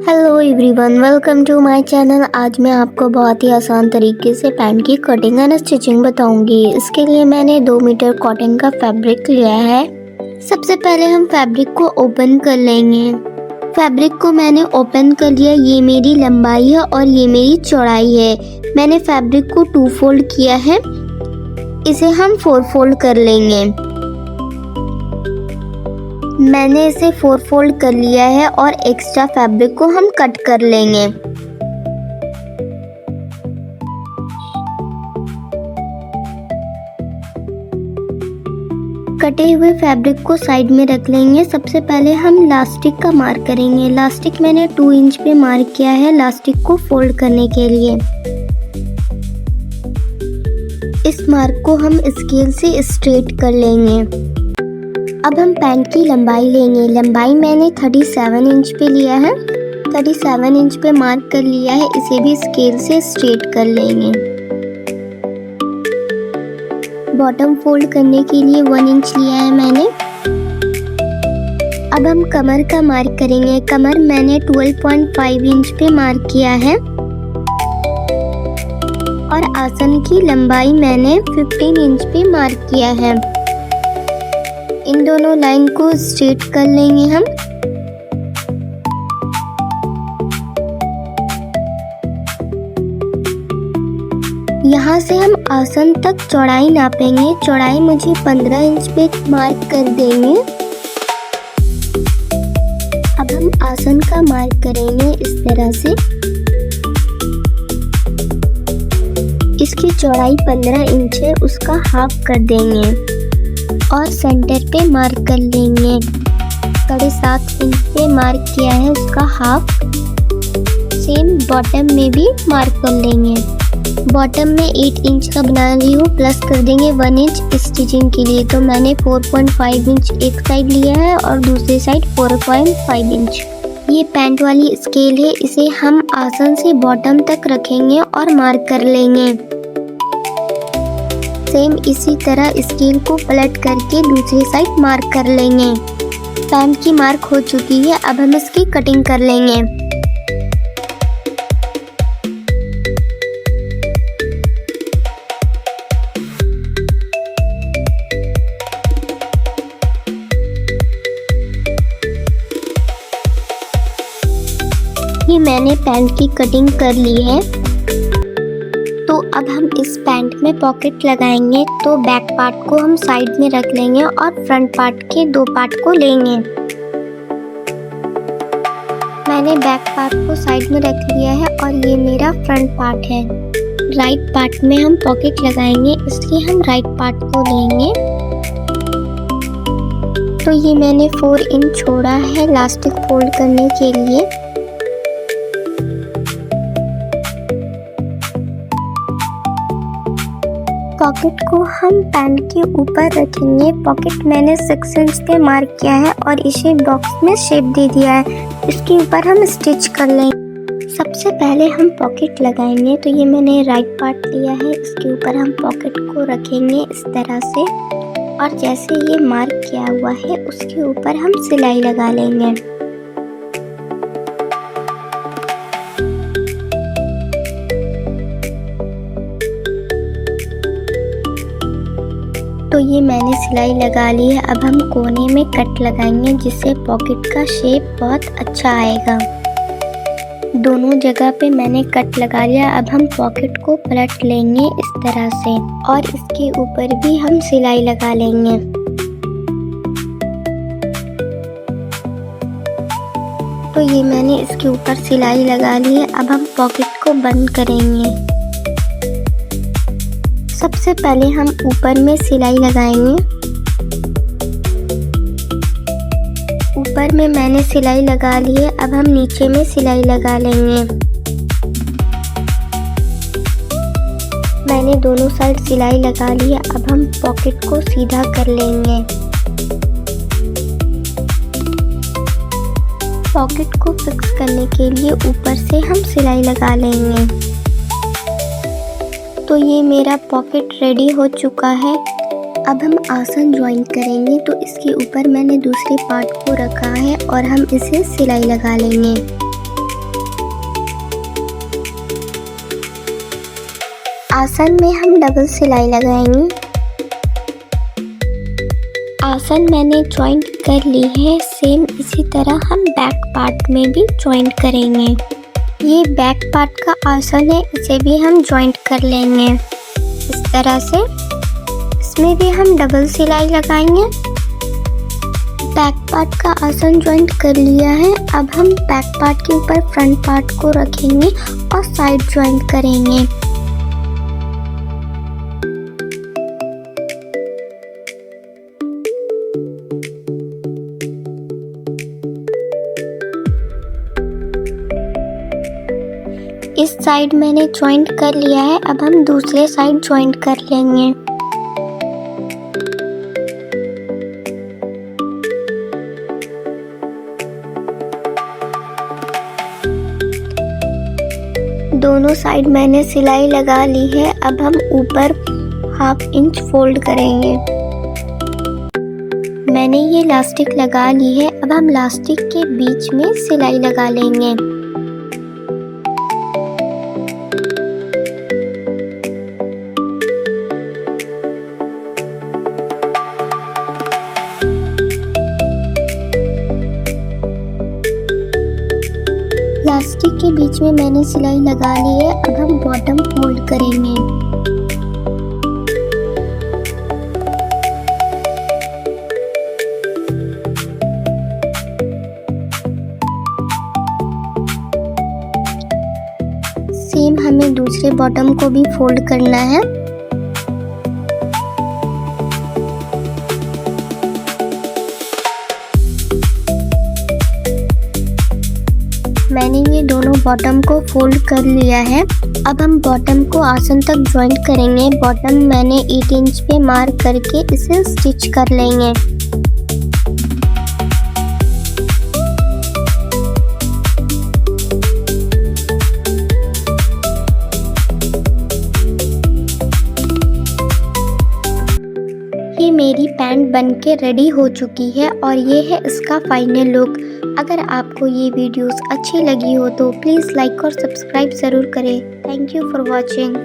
Hello everyone, welcome to my channel. आज मैं आपको बहुत ही आसान तरीके से पैंट की कटिंग एंड स्टिचिंग बताऊंगी। इसके लिए मैंने 2 मीटर कॉटन का फैब्रिक लिया है। सबसे पहले हम फैब्रिक को ओपन कर लेंगे। फैब्रिक को मैंने ओपन कर लिया। ये मेरी लंबाई है और ये मेरी चौड़ाई है। मैंने फैब्रिक को 2 फोल्ड किया है। इसे हम 4 फोल्ड कर लेंगे। मैंने इसे 4 फोल्ड कर लिया है और एक्स्ट्रा फैब्रिक को हम कट कर लेंगे। कटे हुए फैब्रिक को साइड में रख लेंगे। सबसे पहले हम लास्टिक का मार्क करेंगे। लास्टिक मैंने 2 इंच पे मार्क किया है लास्टिक को फोल्ड करने के लिए। इस मार्क को हम स्केल से स्ट्रेट कर लेंगे। अब हम पैंट की लंबाई लेंगे। लंबाई मैंने 37 इंच पे लिया है। 37 इंच पे मार्क कर लिया है। इसे भी स्केल से स्ट्रेट कर लेंगे। बॉटम फोल्ड करने के लिए 1 इंच लिया है मैंने। अब हम कमर का मार्क करेंगे। कमर मैंने 12.5 इंच पे मार्क किया है और आसन की लंबाई मैंने 15 इंच पे मार्क किया है। इन दोनों लाइन को स्ट्रेट कर लेंगे हम। यहाँ से हम आसन तक चौड़ाई नापेंगे। चौड़ाई मुझे 15 इंच पे मार्क कर देंगे। अब हम आसन का मार्क करेंगे इस तरह से। इसकी चौड़ाई 15 इंच है, उसका हाफ कर देंगे और सेंटर पे मार्क कर लेंगे। 7.5 इंच पे मार्क किया है, उसका हाफ। सेम बॉटम में भी मार्क कर लेंगे। बॉटम में 8 इंच का बना रही हूँ, प्लस कर देंगे 1 इंच स्टिचिंग के लिए। तो मैंने 4.5 इंच एक साइड लिया है और दूसरी साइड 4.5 इंच। ये पैंट वाली स्केल है, इसे हम आसन से बॉटम तक रखेंगे और मार्क कर लेंगे। सेम इसी तरह स्केल को पलट करके दूसरी साइड मार्क कर लेंगे। पैंट की मार्क हो चुकी है। अब हम इसकी कटिंग कर लेंगे। ये मैंने पैंट की कटिंग कर ली है। तो अब हम इस पैंट में पॉकेट लगाएंगे। तो बैक पार्ट को हम साइड में रख लेंगे और फ्रंट पार्ट के 2 पार्ट को लेंगे। मैंने बैक पार्ट को साइड में रख लिया है और ये मेरा फ्रंट पार्ट है। राइट पार्ट में हम पॉकेट लगाएंगे, इसलिए हम राइट पार्ट को लेंगे। तो ये मैंने 4 इंच छोड़ा है लास्टिक फोल्ड करने के लिए। पॉकेट को हम पैंट के ऊपर रखेंगे। पॉकेट मैंने 6 इंच पे मार्क किया है और इसे बॉक्स में शेप दे दिया है। इसके ऊपर हम स्टिच कर लेंगे। सबसे पहले हम पॉकेट लगाएंगे। तो ये मैंने राइट पार्ट लिया है, इसके ऊपर हम पॉकेट को रखेंगे इस तरह से और जैसे ये मार्क किया हुआ है उसके ऊपर हम सिलाई लगा लेंगे। तो ये मैंने सिलाई लगा ली है। अब हम कोने में कट लगाएंगे जिससे पॉकेट का शेप बहुत अच्छा आएगा। दोनों जगह पे मैंने कट लगा लिया। अब हम पॉकेट को पलट लेंगे इस तरह से और इसके ऊपर भी हम सिलाई लगा लेंगे। तो ये मैंने इसके ऊपर सिलाई लगा ली है। अब हम पॉकेट को बंद करेंगे। सबसे पहले हम ऊपर में सिलाई लगाएंगे। ऊपर में मैंने सिलाई लगा ली है। अब हम नीचे में सिलाई लगा लेंगे। मैंने दोनों साइड सिलाई लगा ली है। अब हम पॉकेट को सीधा कर लेंगे। पॉकेट को फिक्स करने के लिए ऊपर से हम सिलाई लगा लेंगे। तो ये मेरा पॉकेट रेडी हो चुका है। अब हम आसन ज्वाइन करेंगे। तो इसके ऊपर मैंने दूसरे पार्ट को रखा है और हम इसे सिलाई लगा लेंगे। आसन में हम डबल सिलाई लगाएंगे। आसन मैंने जॉइंट कर ली है। सेम इसी तरह हम बैक पार्ट में भी जॉइंट करेंगे। ये बैक पार्ट का आसन है, इसे भी हम जॉइंट कर लेंगे इस तरह से। इसमें भी हम डबल सिलाई लगाएंगे। बैक पार्ट का आसन जॉइंट कर लिया है। अब हम बैक पार्ट के ऊपर फ्रंट पार्ट को रखेंगे और साइड जॉइंट करेंगे। इस साइड मैंने जॉइंट कर लिया है। अब हम दूसरे साइड जॉइंट कर लेंगे। दोनों साइड मैंने सिलाई लगा ली है। अब हम ऊपर 1/2 इंच फोल्ड करेंगे। मैंने ये इलास्टिक लगा ली है। अब हम इलास्टिक के बीच में सिलाई लगा लेंगे। इलास्टिक के बीच में मैंने सिलाई लगा ली है। अब हम बॉटम फोल्ड करेंगे। सेम हमें दूसरे बॉटम को भी फोल्ड करना है। मैंने ये दोनों बॉटम को फोल्ड कर लिया है। अब हम बॉटम को आसन तक जॉइंट करेंगे। बॉटम मैंने 8 इंच पे मार्क करके इसे स्टिच कर लेंगे। ये मेरी पैंट बनके रेडी हो चुकी है और ये है इसका फाइनल लुक। अगर आपको ये वीडियोस अच्छी लगी हो तो प्लीज़ लाइक और सब्सक्राइब ज़रूर करें। Thank you for watching.